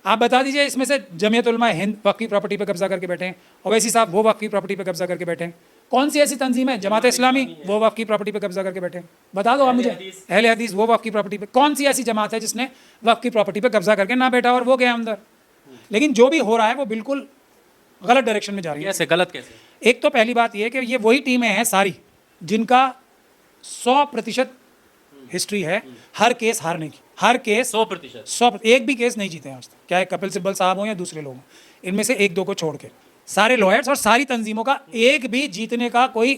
आप बता दीजिए इसमें से जमीयत उलमा हिंद वक्फ की प्रॉपर्टी पे कब्जा करके बैठे हैं, ओवैसी साहब वो वक्फ की प्रॉपर्टी पे कब्जा करके बैठे हैं। कौन सी ऐसी तंजीम है? जमात इस्लामी वो वक्फ की प्रॉपर्टी पे कब्जा करके बैठे हैं। बता दो आप मुझे। अहले हदीस वो वक्फ की प्रॉपर्टी पे। कौन सी ऐसी जमात है जिसने वक्फ की प्रॉपर्टी पे कब्जा करके ना बैठा और वो गया अंदर? लेकिन जो भी हो रहा है वो बिल्कुल गलत डायरेक्शन में जा रही है। कैसे गलत कैसे? एक तो पहली बात यह कि ये वही टीमें हैं सारी जिनका 100% हिस्ट्री है हर केस हारने की। हर केस 100%। 100, एक भी केस नहीं जीते हैं आज तक, चाहे कपिल सिब्बल साहब हों या दूसरे लोग हों। इनमें से एक दो को छोड़ के सारे लॉयर्स और सारी तंजीमों का एक भी जीतने का कोई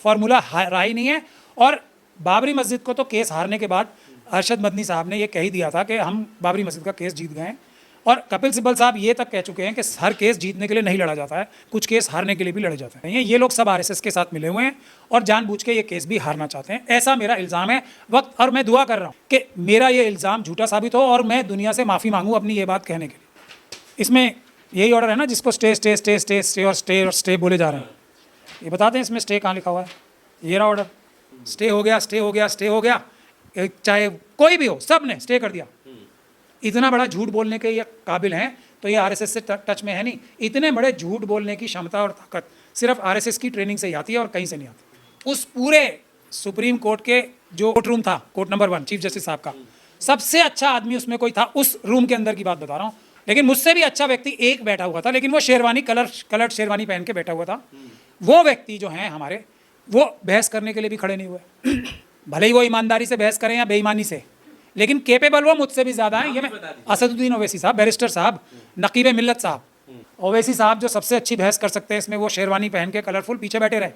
फार्मूला रहा ही नहीं है। और बाबरी मस्जिद को तो केस हारने के बाद अरशद मदनी साहब ने ये कह ही दिया था कि हम बाबरी मस्जिद का केस जीत गए हैं। और कपिल सिब्बल साहब ये तक कह चुके हैं कि हर केस जीतने के लिए नहीं लड़ा जाता है, कुछ केस हारने के लिए भी लड़े जाते हैं। ये लोग सब आरएसएस के साथ मिले हुए हैं और जानबूझ के ये केस भी हारना चाहते हैं, ऐसा मेरा इल्ज़ाम है वक्त। और मैं दुआ कर रहा हूँ कि मेरा ये इल्ज़ाम झूठा साबित हो और मैं दुनिया से माफ़ी मांगूँ अपनी ये बात कहने के लिए। इसमें यही ऑर्डर है ना जिसको stay stay stay stay stay और स्टे और स्टे बोले जा रहे हैं। ये बता दें इसमें स्टे कहाँ लिखा हुआ है? ये रहा ऑर्डर। स्टे हो गया, स्टे हो गया, स्टे हो गया, चाहे कोई भी हो, सब ने स्टे कर दिया। इतना बड़ा झूठ बोलने के ये काबिल हैं तो ये आरएसएस से टच में है नहीं। इतने बड़े झूठ बोलने की क्षमता और ताकत सिर्फ आरएसएस की ट्रेनिंग से ही आती है और कहीं से नहीं आती। उस पूरे सुप्रीम कोर्ट के जो कोर्ट रूम था, कोर्ट नंबर 1 चीफ जस्टिस साहब का, सबसे अच्छा आदमी उसमें कोई था उस रूम के अंदर की बात बता रहा हूँ। लेकिन मुझसे भी अच्छा व्यक्ति एक बैठा हुआ था, लेकिन वो शेरवानी कलर्ड शेरवानी पहन के बैठा हुआ था। वो व्यक्ति जो हैं हमारे, वो बहस करने के लिए भी खड़े नहीं हुए। भले ही वो ईमानदारी से बहस करें या बेईमानी से, लेकिन केपेबल वो मुझसे भी ज़्यादा है। ये मैं असदुद्दीन ओवैसी साहब, बैरिस्टर साहब, नकीब मिल्लत साहब, ओवैसी साहब जो सबसे अच्छी बहस कर सकते हैं इसमें, वो शेरवानी पहन के कलरफुल पीछे बैठे रहे।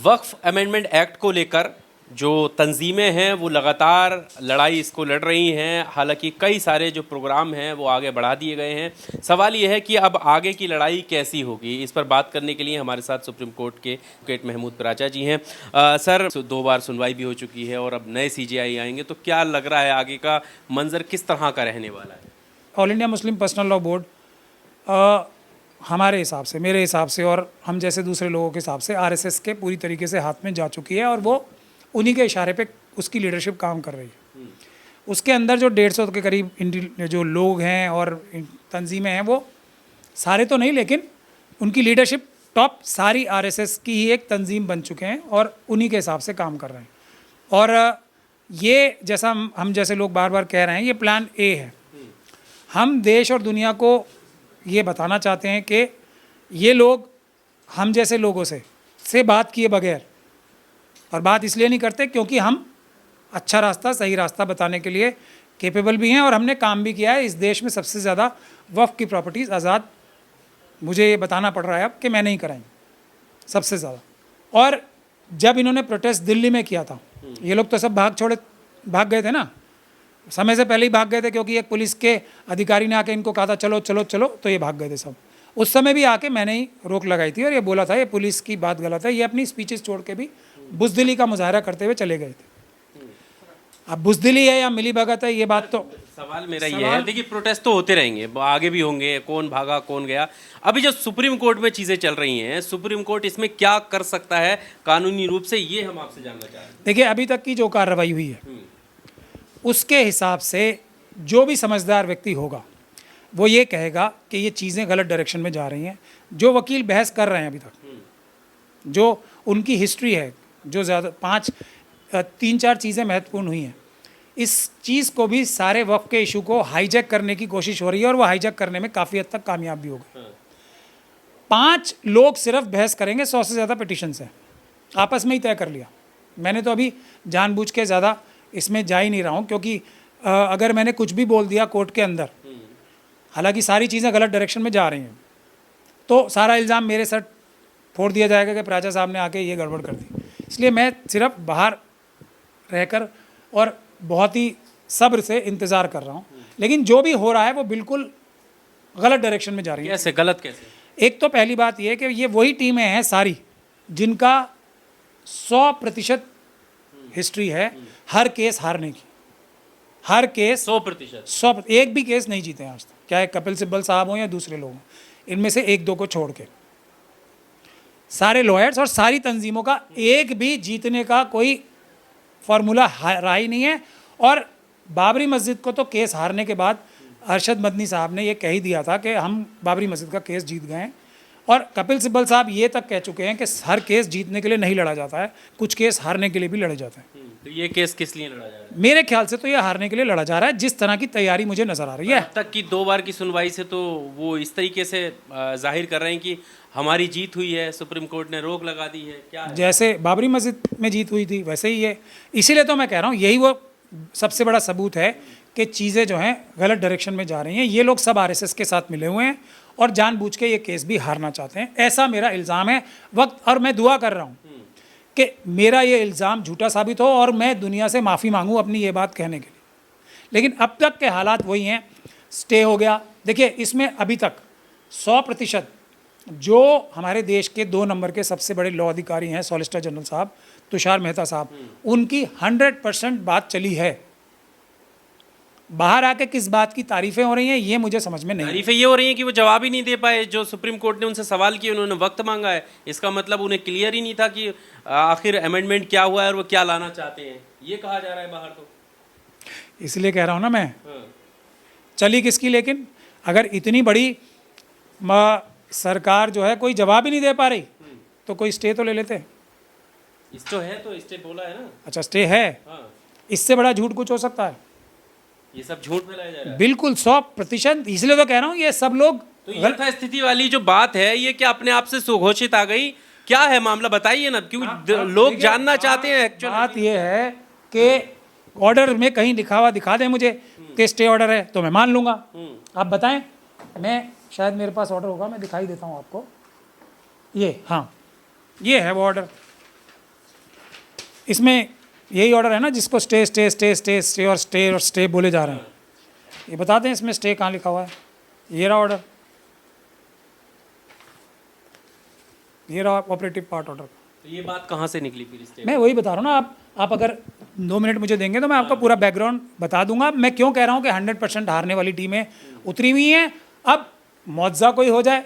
वक्फ अमेंडमेंट एक्ट को लेकर जो तंजीमें हैं वो लगातार लड़ाई इसको लड़ रही हैं। हालांकि कई सारे जो प्रोग्राम हैं वो आगे बढ़ा दिए गए हैं। सवाल ये है कि अब आगे की लड़ाई कैसी होगी। इस पर बात करने के लिए हमारे साथ सुप्रीम कोर्ट के एडवोकेट महमूद पराचा जी हैं। सर, 2 बार सुनवाई भी हो चुकी है और अब नए सीजेआई आएंगे, तो क्या लग रहा है आगे का मंजर किस तरह का रहने वाला है? All India Muslim personal law board हमारे हिसाब से, मेरे हिसाब से और हम जैसे दूसरे लोगों के हिसाब से आरएसएस के पूरी तरीके से हाथ में जा चुकी है और वो उन्हीं के इशारे पे उसकी लीडरशिप काम कर रही है। उसके अंदर जो 150 के करीब जो लोग हैं और तंजीमें हैं, वो सारे तो नहीं, लेकिन उनकी लीडरशिप टॉप सारी आरएसएस की ही एक तंजीम बन चुके हैं और उन्हीं के हिसाब से काम कर रहे हैं। और ये जैसा हम जैसे लोग बार बार कह रहे हैं, ये प्लान ए है। हम देश और दुनिया को ये बताना चाहते हैं कि ये लोग हम जैसे लोगों से बात किए बगैर, और बात इसलिए नहीं करते क्योंकि हम अच्छा रास्ता, सही रास्ता बताने के लिए कैपेबल भी हैं और हमने काम भी किया है। इस देश में सबसे ज़्यादा वक्फ की प्रॉपर्टीज़ आज़ाद, मुझे ये बताना पड़ रहा है अब कि मैंने ही कराई सबसे ज़्यादा। और जब इन्होंने प्रोटेस्ट दिल्ली में किया था, ये लोग तो सब भाग गए थे ना, समय से पहले ही भाग गए थे, क्योंकि एक पुलिस के अधिकारी ने आके इनको कहा था चलो चलो चलो, तो ये भाग गए थे सब। उस समय भी आके मैंने ही रोक लगाई थी और ये बोला था ये पुलिस की बात गलत है। ये अपनी स्पीचेस छोड़ के भी बुज़दिली का मुजाहरा करते हुए चले गए थे। अब बुज़दिली है या मिली भगत है, ये बात तो सवाल मेरा ये है। देखिए, प्रोटेस्ट तो होते रहेंगे, आगे भी होंगे, कौन भागा कौन गया। अभी जो सुप्रीम कोर्ट में चीज़ें चल रही हैं, सुप्रीम कोर्ट इसमें क्या कर सकता है कानूनी रूप से, ये हम आपसे जानना चाह रहे हैं। देखिए, अभी तक की जो कार्रवाई हुई है उसके हिसाब से जो भी समझदार व्यक्ति होगा वो ये कहेगा कि ये चीज़ें गलत डायरेक्शन में जा रही हैं। जो वकील बहस कर रहे हैं अभी तक, जो उनकी हिस्ट्री है, जो ज़्यादा 3-4 चीज़ें महत्वपूर्ण हुई हैं, इस चीज़ को भी सारे वक्फ के इशू को हाईजैक करने की कोशिश हो रही है और वो हाईजैक करने में काफ़ी हद तक कामयाब भी हो गए। 5 लोग सिर्फ बहस करेंगे, 100 से ज़्यादा पिटिशन्स हैं, आपस में ही तय कर लिया। मैंने तो अभी जानबूझ के ज़्यादा इसमें जा ही नहीं रहा हूँ, क्योंकि अगर मैंने कुछ भी बोल दिया कोर्ट के अंदर, हालांकि सारी चीज़ें गलत डायरेक्शन में जा रही हैं, तो सारा इल्ज़ाम मेरे सर फोड़ दिया जाएगा कि पराचा साहब ने आके ये गड़बड़ कर दी। इसलिए मैं सिर्फ बाहर रहकर और बहुत ही सब्र से इंतज़ार कर रहा हूँ। लेकिन जो भी हो रहा है वो बिल्कुल गलत डायरेक्शन में जा रही है। कैसे गलत कैसे? एक तो पहली बात ये कि ये वही टीमें हैं सारी जिनका 100% हिस्ट्री है हर केस हारने की। हर केस 100%। 100, एक भी केस नहीं जीते हैं आज तक, चाहे कपिल सिब्बल साहब हों या दूसरे लोग हों। इनमें से एक दो को छोड़ के सारे लॉयर्स और सारी तंजीमों का एक भी जीतने का कोई फार्मूला रहा ही नहीं है। और बाबरी मस्जिद को तो केस हारने के बाद अरशद मदनी साहब ने ये कह ही दिया था कि हम बाबरी मस्जिद का केस जीत गए हैं। और कपिल सिब्बल साहब ये तक कह चुके हैं कि हर केस जीतने के लिए नहीं लड़ा जाता है, कुछ केस हारने के लिए भी लड़े जाते हैं। तो ये केस किस लिए लड़ा जा रहा है? मेरे ख्याल से तो ये हारने के लिए लड़ा जा रहा है, जिस तरह की तैयारी मुझे नजर आ रही है। अब तक की 2 बार की सुनवाई से तो वो इस तरीके से जाहिर कर रहे हैं कि हमारी जीत हुई है, सुप्रीम कोर्ट ने रोक लगा दी है, क्या है? जैसे बाबरी मस्जिद में जीत हुई थी वैसे ही है। इसीलिए तो मैं कह रहा हूँ यही वो सबसे बड़ा सबूत है कि चीज़ें जो हैं गलत डायरेक्शन में जा रही हैं। ये लोग सब आरएसएस के साथ मिले हुए हैं और जानबूझ के ये केस भी हारना चाहते हैं, ऐसा मेरा इल्ज़ाम है वक्त। और मैं दुआ कर रहा हूँ कि मेरा ये इल्ज़ाम झूठा साबित हो और मैं दुनिया से माफ़ी मांगूँ अपनी ये बात कहने के लिए। लेकिन अब तक के हालात वही हैं, स्टे हो गया। देखिए इसमें अभी तक 100% जो हमारे देश के 2 नंबर के सबसे बड़े लॉ अधिकारी हैं सॉलिसिटर जनरल साहब तुषार मेहता साहब, उनकी 100% बात चली है। बाहर आके किस बात की तारीफें हो रही हैं ये मुझे समझ में नहीं। तारीफें ये हो रही हैं कि वो जवाब ही नहीं दे पाए। जो सुप्रीम कोर्ट ने उनसे सवाल किए उन्होंने वक्त मांगा है, इसका मतलब उन्हें क्लियर ही नहीं था कि आखिर अमेंडमेंट क्या हुआ है और वो क्या लाना चाहते हैं, ये कहा जा रहा है बाहर। तो इसलिए कह रहा हूँ ना मैं, चली किसकी। लेकिन अगर इतनी बड़ी सरकार जो है कोई जवाब ही नहीं दे पा रही तो कोई स्टे तो ले लेते। स्टे है तो स्टे बोला है ना। अच्छा स्टे है, हाँ। इससे बड़ा झूठ कुछ हो सकता है? ये सब झूठ फैलाया जा रहा है। बिल्कुल 100%। इसलिए तो कह रहा हूँ ये सब लोग तो यथास्थिति वाली जो बात है ये क्या अपने आप से सुघोषित आ गई? क्या है मामला बताइए ना, क्योंकि लोग जानना चाहते हैं। एक्चुअली बात ये है कि ऑर्डर में कहीं लिखा हुआ दिखा दें मुझे कि स्टे ऑर्डर है तो मैं मान लूंगा। आप बताएं, मैं शायद मेरे पास ऑर्डर होगा, मैं दिखाई देता हूँ आपको। ये हाँ ये है वो ऑर्डर, इसमें यही ऑर्डर है ना जिसको stay stay stay stay stay और स्टे और स्टे बोले जा रहे हैं। ये बता दें इसमें स्टे कहाँ लिखा हुआ है? ये रहा ऑर्डर, ये रहा ऑपरेटिव पार्ट ऑर्डर। तो ये बात कहाँ से निकली फिर स्टे? मैं वही बता रहा हूँ ना, आप अगर 2 मिनट मुझे देंगे तो मैं आपको पूरा बैकग्राउंड बता दूंगा। मैं क्यों कह रहा हूँ कि 100% हारने वाली टीमें उतरी हुई हैं। अब मुआवजा कोई हो जाए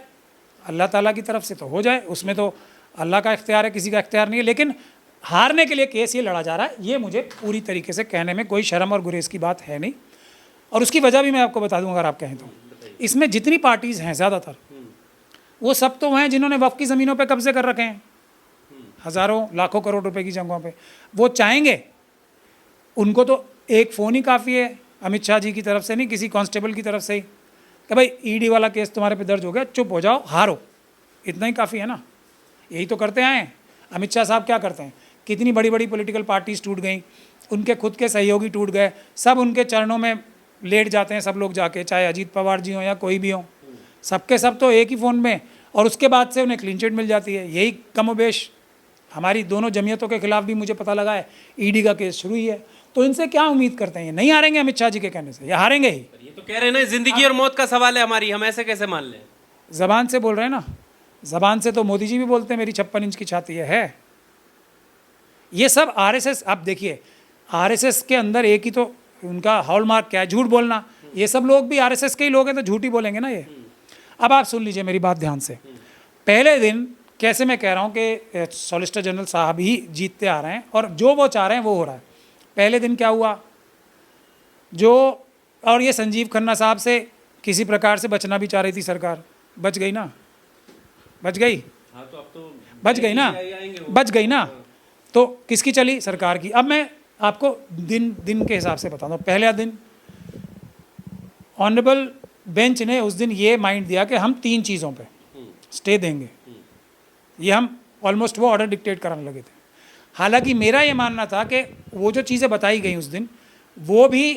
अल्लाह ताला की तरफ से तो हो जाए, उसमें तो अल्लाह का इख्तियार है, किसी का इख्तियार नहीं है। लेकिन हारने के लिए केस ये लड़ा जा रहा है, ये मुझे पूरी तरीके से कहने में कोई शर्म और गुरेज की बात है नहीं। और उसकी वजह भी मैं आपको बता दूंगा अगर आप कहें तो। इसमें जितनी पार्टीज़ हैं ज़्यादातर वो सब तो हैं जिन्होंने वक्फ की ज़मीनों पे कब्जे कर रखे हैं, हज़ारों लाखों करोड़ रुपए की जगहों पे। वो चाहेंगे, उनको तो एक फ़ोन ही काफ़ी है अमित शाह जी की तरफ से, नहीं किसी कांस्टेबल की तरफ से ही, कि भाई ईडी वाला केस तुम्हारे पे दर्ज हो गया, चुप हो जाओ, हारो, इतना ही काफ़ी है ना। यही तो करते आए हैं। अमित शाह साहब क्या करते हैं, कितनी बड़ी बड़ी पॉलिटिकल पार्टीज टूट गई, उनके खुद के सहयोगी टूट गए, सब उनके चरणों में लेट जाते हैं सब लोग जाके, चाहे अजीत पवार जी हों या कोई भी हो, सबके सब तो एक ही फ़ोन में, और उसके बाद से उन्हें क्लीन चिट मिल जाती है। यही कमोबेश हमारी दोनों जमीयतों के खिलाफ भी मुझे पता लगा है, ईडी का केस शुरू ही है। तो इनसे क्या उम्मीद करते हैं? ये नहीं हारेंगे अमित शाह जी के कहने से, ये हारेंगे ही। ये तो कह रहे हैं ना जिंदगी और मौत का सवाल है हमारी, हम ऐसे कैसे मान लें? ज़बान से बोल रहे हैं ना, ज़बान से तो मोदी जी भी बोलते हैं मेरी 56 इंच की छाती है। ये सब आरएसएस, आप देखिए आरएसएस के अंदर एक ही तो उनका हॉलमार्क क्या है, झूठ बोलना। ये सब लोग भी आरएसएस के ही लोग हैं तो झूठ ही बोलेंगे ना ये। अब आप सुन लीजिए मेरी बात ध्यान से। पहले दिन कैसे मैं कह रहा हूँ कि सॉलिसिटर जनरल साहब ही जीतते आ रहे हैं और जो वो चाह रहे हैं वो हो रहा है। पहले दिन क्या हुआ, जो और ये संजीव खन्ना साहब से किसी प्रकार से बचना भी चाह रही थी सरकार, बच गई ना, बच गई। हाँ तो अब तो बच गई ना, बच गई ना। तो किसकी चली? सरकार की। अब मैं आपको दिन के हिसाब से बताता हूँ। पहला दिन ऑनरेबल बेंच ने उस दिन ये माइंड दिया कि हम 3 चीज़ों पे स्टे देंगे। ये हम ऑलमोस्ट वो ऑर्डर डिक्टेट कराने लगे थे। हालांकि मेरा ये मानना था कि वो जो चीज़ें बताई गई उस दिन वो भी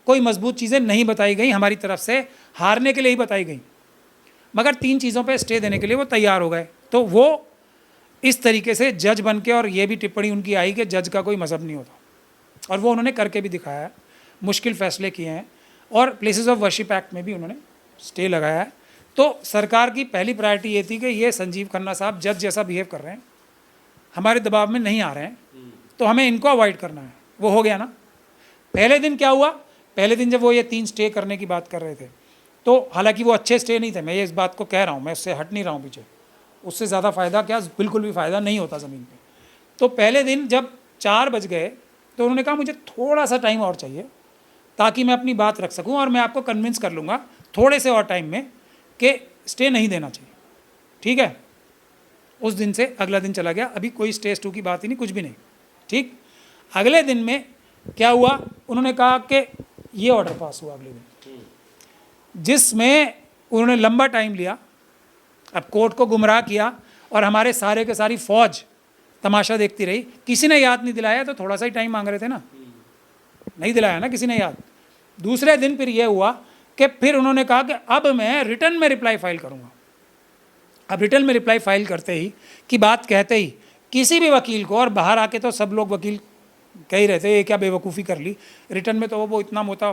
कोई मजबूत चीज़ें नहीं बताई गई, हमारी तरफ से हारने के लिए ही बताई गई, मगर 3 चीज़ों पे स्टे देने के लिए वो तैयार हो गए। तो वो इस तरीके से जज बन के, और ये भी टिप्पणी उनकी आई कि जज का कोई मज़हब नहीं होता, और वो उन्होंने करके भी दिखाया है, मुश्किल फ़ैसले किए हैं, और प्लेसेस ऑफ वर्शिप एक्ट में भी उन्होंने स्टे लगाया है। तो सरकार की पहली प्रायोरिटी ये थी कि ये संजीव खन्ना साहब जज जैसा बिहेव कर रहे हैं, हमारे दबाव में नहीं आ रहे हैं, तो हमें इनको अवॉइड करना है। वो हो गया ना। पहले दिन क्या हुआ, पहले दिन जब वो ये 3 स्टे करने की बात कर रहे थे, तो हालांकि वो अच्छे स्टे नहीं थे, मैं ये इस बात को कह रहा हूँ, मैं उससे हट नहीं रहा हूँ पीछे, उससे ज़्यादा फ़ायदा क्या, बिल्कुल भी फ़ायदा नहीं होता ज़मीन पे। तो पहले दिन जब 4 बज गए तो उन्होंने कहा मुझे थोड़ा सा टाइम और चाहिए ताकि मैं अपनी बात रख सकूं और मैं आपको कन्विंस कर लूँगा थोड़े से और टाइम में कि स्टे नहीं देना चाहिए, ठीक है। उस दिन से अगला दिन चला गया, अभी कोई स्टेज 2 की बात ही नहीं, कुछ भी नहीं, ठीक। अगले दिन में क्या हुआ, उन्होंने कहा कि ये ऑर्डर पास हुआ अगले दिन, जिसमें उन्होंने लंबा टाइम लिया, अब कोर्ट को गुमराह किया और हमारे सारे के सारी फौज तमाशा देखती रही। किसी ने याद नहीं दिलाया, तो थोड़ा सा ही टाइम मांग रहे थे ना, नहीं दिलाया ना किसी ने याद। दूसरे दिन फिर ये हुआ कि फिर उन्होंने कहा कि अब मैं रिटर्न में रिप्लाई फाइल करूँगा। अब रिटर्न में रिप्लाई फाइल करते ही की बात कहते ही किसी भी वकील को, और बाहर आके तो सब लोग वकील कह ही रहते ये क्या बेवकूफ़ी कर ली, रिटर्न में तो वो इतना मोटा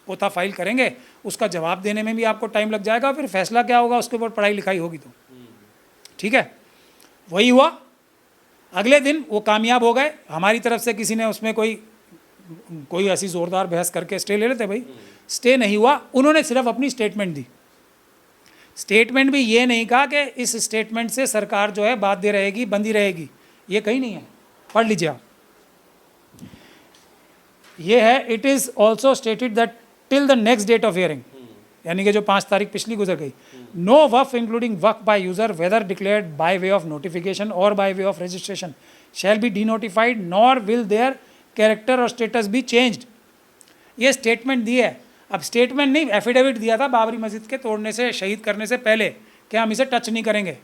पोता फाइल करेंगे, उसका जवाब देने में भी आपको टाइम लग जाएगा, फिर फैसला क्या होगा उसके ऊपर पढ़ाई लिखाई होगी तो, ठीक है। वही हुआ, अगले दिन वो कामयाब हो गए। हमारी तरफ से किसी ने उसमें कोई ऐसी ज़ोरदार बहस करके स्टे ले लेते, भाई स्टे नहीं हुआ। उन्होंने सिर्फ अपनी स्टेटमेंट दी, स्टेटमेंट भी ये नहीं कहा कि इस स्टेटमेंट से सरकार जो है बाध्य रहेगी, बंदी रहेगी, ये कहीं नहीं है, पढ़ लीजिए आप। ये है, it is also stated that till the next date of hearing, यानी कि जो 5 तारीख पिछली गुजर गई, no waqf including waqf by user whether declared by way of notification और by way of registration shall be denotified nor will their character और status be changed. ये स्टेटमेंट दी है। अब स्टेटमेंट नहीं, एफिडेविट दिया था बाबरी मस्जिद के तोड़ने से, शहीद करने से पहले, कि हम इसे टच नहीं करेंगे,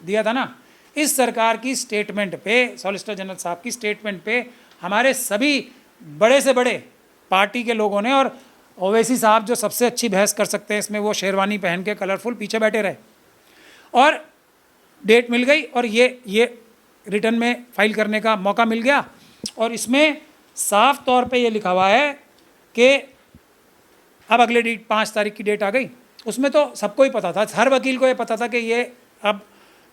दिया था ना। इस सरकार की स्टेटमेंट पे, सॉलिसिटर जनरल साहब की स्टेटमेंट पे हमारे सभी बड़े से बड़े पार्टी के लोगों ने, और ओवैसी साहब जो सबसे अच्छी बहस कर सकते हैं इसमें, वो शेरवानी पहन के कलरफुल पीछे बैठे रहे, और डेट मिल गई और ये रिटर्न में फाइल करने का मौका मिल गया। और इसमें साफ तौर पे ये लिखा हुआ है कि अब अगले डेट 5 तारीख की डेट आ गई। उसमें तो सबको ही पता था, हर वकील को ये पता था कि ये अब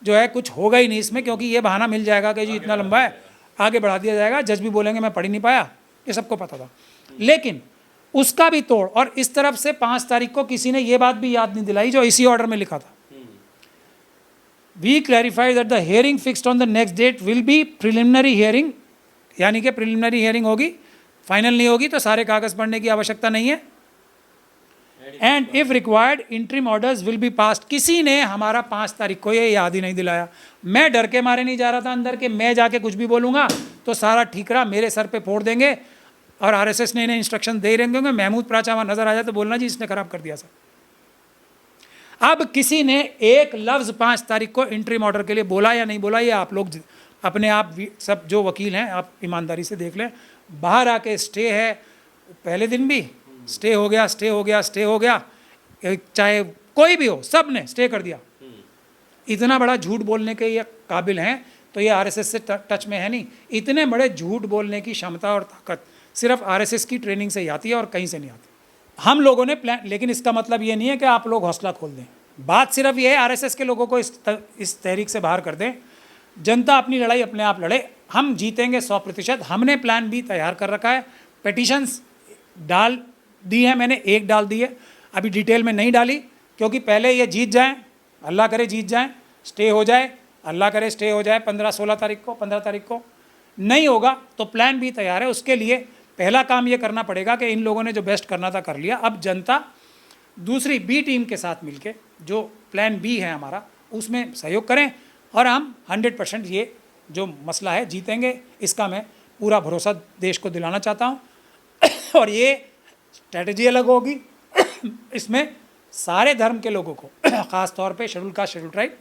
जो है कुछ होगा ही नहीं इसमें, क्योंकि ये बहाना मिल जाएगा कि जी इतना लंबा है, आगे बढ़ा दिया जाएगा, जज भी बोलेंगे मैं पढ़ ही नहीं पाया, ये सबको पता था। लेकिन उसका भी तोड़, और इस तरफ से 5 तारीख को किसी ने ये बात भी याद नहीं दिलाई जो इसी ऑर्डर में लिखा था। We clarify that the hearing fixed on the next date will be preliminary hearing, यानी कि प्रिलिमिनरी हियरिंग होगी, फाइनल नहीं होगी, तो सारे कागज पढ़ने की आवश्यकता नहीं है। And if required interim orders will be passed. किसी ने हमारा 5 तारीख को ये याद ही नहीं दिलाया। मैं डर के मारे नहीं जा रहा था अंदर के, मैं जाके कुछ भी बोलूँगा तो सारा ठीकरा मेरे सर पे फोड़ देंगे, और आरएसएस ने इन्हें इंस्ट्रक्शन दे रहे होंगे। महमूद प्राचा वहाँ नजर आ जाए तो बोलना जी इसने खराब कर दिया सर। अब किसी ने एक लफ्ज़ 5 तारीख को इंटरिम ऑर्डर के लिए बोला या नहीं बोला, ये आप लोग अपने आप सब जो वकील हैं आप ईमानदारी से देख लें। बाहर आके स्टे है, पहले दिन भी स्टे हो गया, स्टे हो गया, स्टे हो गया, चाहे कोई भी हो, सब ने स्टे कर दिया। इतना बड़ा झूठ बोलने के ये काबिल हैं तो ये आरएसएस से टच में है नहीं। इतने बड़े झूठ बोलने की क्षमता और ताकत सिर्फ आरएसएस की ट्रेनिंग से ही आती है और कहीं से नहीं आती। हम लोगों ने प्लान, लेकिन इसका मतलब ये नहीं है कि आप लोग हौसला खोल दें। बात सिर्फ ये है आरएसएस के लोगों को इस तहरीक से बाहर कर दें। जनता अपनी लड़ाई अपने आप लड़े, हम जीतेंगे 100%। हमने प्लान बी तैयार कर रखा है, पिटीशंस डाल दी है, मैंने एक डाल दी है, अभी डिटेल में नहीं डाली, क्योंकि पहले ये जीत जाएं, अल्लाह करे जीत जाएं, स्टे हो जाए, अल्लाह करे स्टे हो जाए 15-16 तारीख को, 15 तारीख को। नहीं होगा तो प्लान बी तैयार है। उसके लिए पहला काम ये करना पड़ेगा कि इन लोगों ने जो बेस्ट करना था कर लिया। अब जनता दूसरी बी टीम के साथ मिलके जो प्लान बी है हमारा, उसमें सहयोग करें, और हम 100% ये जो मसला है जीतेंगे, इसका मैं पूरा भरोसा देश को दिलाना चाहता हूँ। और ये स्ट्रैटेजी अलग होगी, इसमें सारे धर्म के लोगों को, ख़ास तौर पे schedule caste, schedule tribe,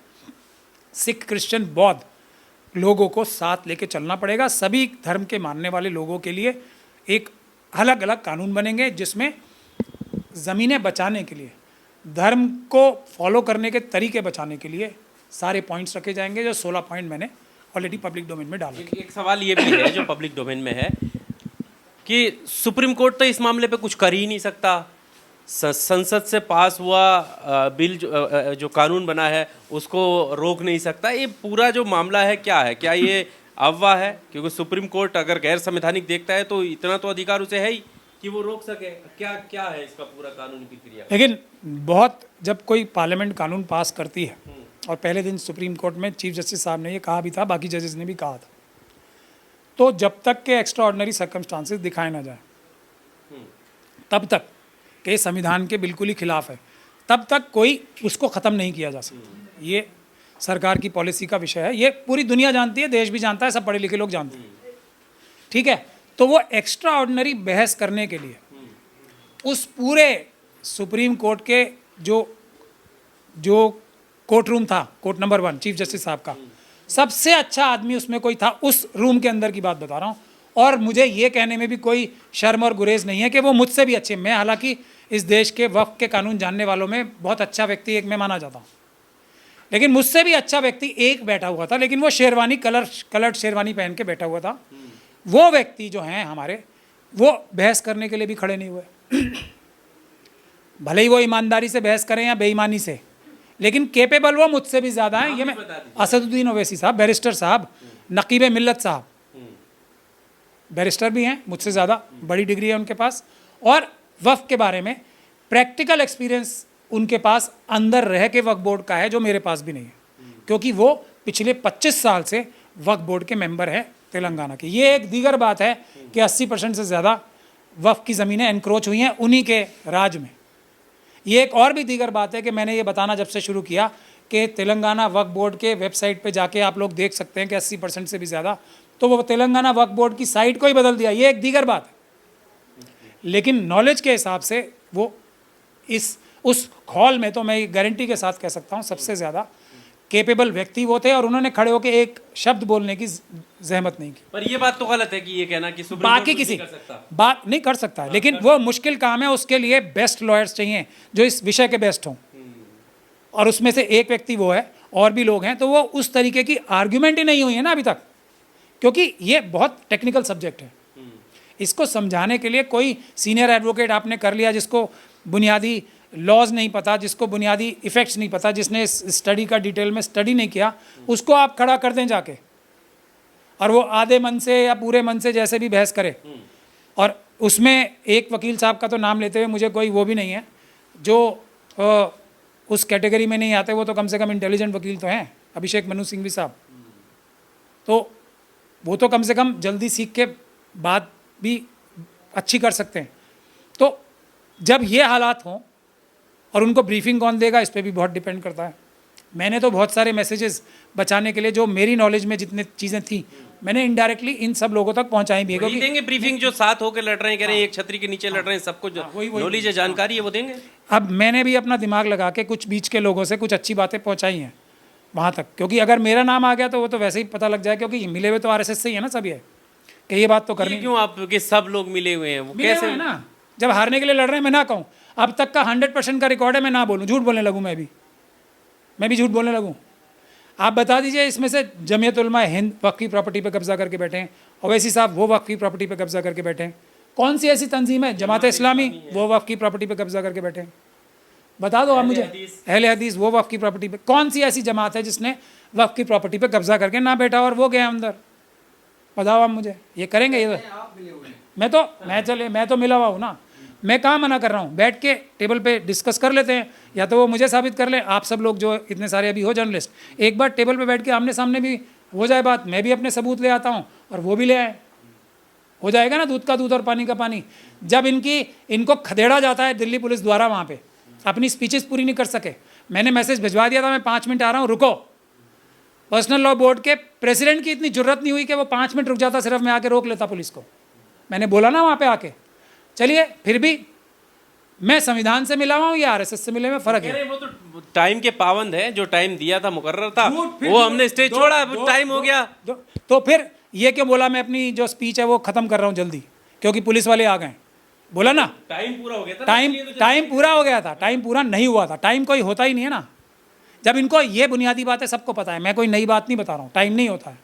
Sikh, Christian, बौद्ध लोगों को साथ लेके चलना पड़ेगा। सभी धर्म के मानने वाले लोगों के लिए एक अलग अलग कानून बनेंगे, जिसमें ज़मीनें बचाने के लिए, धर्म को फॉलो करने के तरीके बचाने के लिए सारे पॉइंट्स रखे जाएंगे, जो 16 पॉइंट मैंने ऑलरेडी पब्लिक डोमेन में डाल रखे। एक सवाल ये भी है जो पब्लिक डोमेन में है कि सुप्रीम कोर्ट तो इस मामले पे कुछ कर ही नहीं सकता। संसद से पास हुआ बिल जो कानून बना है उसको रोक नहीं सकता। ये पूरा जो मामला है क्या है, क्या ये अफवाह है? क्योंकि सुप्रीम कोर्ट अगर गैर संवैधानिक देखता है तो इतना तो अधिकार उसे है ही कि वो रोक सके। क्या क्या है इसका पूरा कानूनी प्रक्रिया? लेकिन बहुत, जब कोई पार्लियामेंट कानून पास करती है, और पहले दिन सुप्रीम कोर्ट में चीफ जस्टिस साहब ने ये कहा भी था, बाकी जजेस ने भी कहा था, तो जब तक के एक्स्ट्रा ऑर्डिनरी सर्कमस्टांसेस दिखाए ना जाए तब तक कि संविधान के बिल्कुल ही खिलाफ है, तब तक कोई उसको ख़त्म नहीं किया जा सकता। ये सरकार की पॉलिसी का विषय है, ये पूरी दुनिया जानती है, देश भी जानता है, सब पढ़े लिखे लोग जानते हैं, ठीक है। तो वो एक्स्ट्रा ऑर्डिनरी बहस करने के लिए उस पूरे सुप्रीम कोर्ट के जो कोर्ट रूम था, कोर्ट नंबर 1 चीफ जस्टिस साहब का, सबसे अच्छा आदमी उसमें कोई था, उस रूम के अंदर की बात बता रहा हूँ। और मुझे ये कहने में भी कोई शर्म और गुरेज नहीं है कि वो मुझसे भी अच्छे, मैं हालांकि इस देश के वक्फ के कानून जानने वालों में बहुत अच्छा व्यक्ति एक मैं माना जाता हूँ, लेकिन मुझसे भी अच्छा व्यक्ति एक बैठा हुआ था, लेकिन वो शेरवानी कलर्ड शेरवानी पहन के बैठा हुआ था। वो व्यक्ति जो हैं हमारे, वो बहस करने के लिए भी खड़े नहीं हुए। भले ही वो ईमानदारी से बहस करें या बेईमानी से, लेकिन केपेबल वो मुझसे भी ज़्यादा हैं। ये मैं असदुद्दीन ओवैसी साहब, बैरिस्टर साहब, नकीब मिल्लत साहब, बैरिस्टर भी हैं, मुझसे ज़्यादा बड़ी डिग्री है उनके पास, और वक्फ के बारे में प्रैक्टिकल एक्सपीरियंस उनके पास अंदर रह के वक्फ बोर्ड का है, जो मेरे पास भी नहीं है, क्योंकि वो पिछले 25 साल से वक्फ बोर्ड के मेंबर हैं तेलंगाना के। ये एक दीगर बात है कि 80% से ज़्यादा वक्फ की ज़मीनें एनक्रोच हुई हैं उन्हीं के राज में। ये एक और भी दीगर बात है कि मैंने ये बताना जब से शुरू किया कि तेलंगाना वक्फ बोर्ड के वेबसाइट पे जाके आप लोग देख सकते हैं कि 80% से भी ज़्यादा, तो वो तेलंगाना वक्फ बोर्ड की साइट को ही बदल दिया, ये एक दीगर बात है। लेकिन नॉलेज के हिसाब से वो उस हॉल में, तो मैं गारंटी के साथ कह सकता हूँ, सबसे ज़्यादा केपेबल व्यक्ति वो थे, और उन्होंने खड़े होकर एक शब्द बोलने की जहमत नहीं की। पर ये बात तो गलत है कि ये कहना कि सुप्रीम बाकी कोर्ट किसी नहीं कर सकता। बात नहीं कर सकता, लेकिन वो मुश्किल काम है, उसके लिए बेस्ट लॉयर्स चाहिए जो इस विषय के बेस्ट हों, और उसमें से एक व्यक्ति वो है, और भी लोग हैं। तो वो उस तरीके की आर्ग्यूमेंट ही नहीं हुई है ना अभी तक, क्योंकि ये बहुत टेक्निकल सब्जेक्ट है। इसको समझाने के लिए कोई सीनियर एडवोकेट आपने कर लिया जिसको बुनियादी लॉज नहीं पता, जिसको बुनियादी इफ़ेक्ट्स नहीं पता, जिसने इस स्टडी का डिटेल में स्टडी नहीं किया, उसको आप खड़ा कर दें जाके, और वो आधे मन से या पूरे मन से जैसे भी बहस करे। और उसमें एक वकील साहब का तो नाम लेते हुए मुझे कोई वो भी नहीं है जो उस कैटेगरी में नहीं आते, वो तो कम से कम इंटेलिजेंट वकील तो हैं, अभिषेक मनु सिंघवी साहब, तो वो तो कम से कम जल्दी सीख के बात भी अच्छी कर सकते हैं। तो जब ये हालात हों, और उनको ब्रीफिंग कौन देगा इस पर भी बहुत डिपेंड करता है। मैंने तो बहुत सारे मैसेजेस बचाने के लिए, जो मेरी नॉलेज में जितनी चीज़ें थी, मैंने इनडायरेक्टली इन सब लोगों तक पहुंचाई भी है। वही देंगे ब्रीफिंग जो साथ होकर लड़ रहे हैं, कह रहे हैं एक छतरी के नीचे लड़ रहे हैं, सबको नॉलेज है, जानकारी है, वो देंगे। अब मैंने भी अपना दिमाग लगा के कुछ बीच के लोगों से कुछ अच्छी बातें पहुँचाई हैं वहाँ तक, क्योंकि अगर मेरा नाम आ गया तो वो तो वैसे ही पता लग जाए, क्योंकि मिले हुए तो RSS से ही है ना सब, ये कि ये बात तो करनी क्यों आपके सब लोग मिले हुए हैं, वो मिले कैसे हुए हैं ना। जब हारने के लिए लड़ रहे हैं, मैं ना कहूँ, अब तक का 100% का रिकॉर्ड है, मैं ना बोलूँ, झूठ बोलने लगूँ, मैं भी झूठ बोलने लगूँ। आप बता दीजिए, इसमें से जमीयत उलमा हिंद वक्फ की प्रॉपर्टी पे कब्जा करके बैठे हैं, ओवैसी साहब वो वक्फ की प्रॉपर्टी पे कब्जा करके बैठे हैं। कौन सी ऐसी तंजीम है, जमात इस्लामी, वो वक्फ की प्रॉपर्टी पे कब्जा करके बैठे हैं? बता दो आप मुझे। अहले हदीस वो वक्फ की प्रॉपर्टी पे, कौन सी ऐसी जमात है जिसने वक्फ की प्रॉपर्टी पे कब्जा करके ना बैठा और वो गया अंदर? बताओ आप मुझे। ये करेंगे ये? मैं तो मिला हुआ हूँ ना, मैं कहाँ मना कर रहा हूँ। बैठ के टेबल पे डिस्कस कर लेते हैं, या तो वो मुझे साबित कर लें, आप सब लोग जो इतने सारे अभी हो जर्नलिस्ट, एक बार टेबल पे बैठ के आमने सामने भी हो जाए बात, मैं भी अपने सबूत ले आता हूँ और वो भी ले आए, हो जाएगा ना, दूध का दूध और पानी का पानी। जब इनको खदेड़ा जाता है दिल्ली पुलिस द्वारा, वहाँ पे अपनी स्पीचेस पूरी नहीं कर सके, मैंने मैसेज भिजवा दिया था, मैं 5 मिनट आ रहा हूँ, रुको। पर्सनल लॉ बोर्ड के प्रेसिडेंट की इतनी जरूरत नहीं हुई कि वो 5 मिनट रुक जाता, सिर्फ मैं आके रोक लेता पुलिस को। मैंने बोला ना वहाँ पे आके, चलिए फिर भी मैं संविधान से मिला हुआ हूँ या RSS से मिले में फ़र्क है। वो तो टाइम के पाबंद है, जो टाइम दिया था मुकर्रर था, वो हमने स्टेज छोड़ा, टाइम हो गया। तो फिर ये क्यों बोला मैं अपनी जो स्पीच है वो ख़त्म कर रहा हूँ जल्दी, क्योंकि पुलिस वाले आ गए? बोला ना टाइम पूरा हो गया था, टाइम पूरा हो गया था, टाइम पूरा नहीं हुआ था। टाइम कोई होता ही नहीं है ना, जब इनको ये बुनियादी बातें सबको पता है, मैं कोई नई बात नहीं बता रहा हूँ, टाइम नहीं होता है।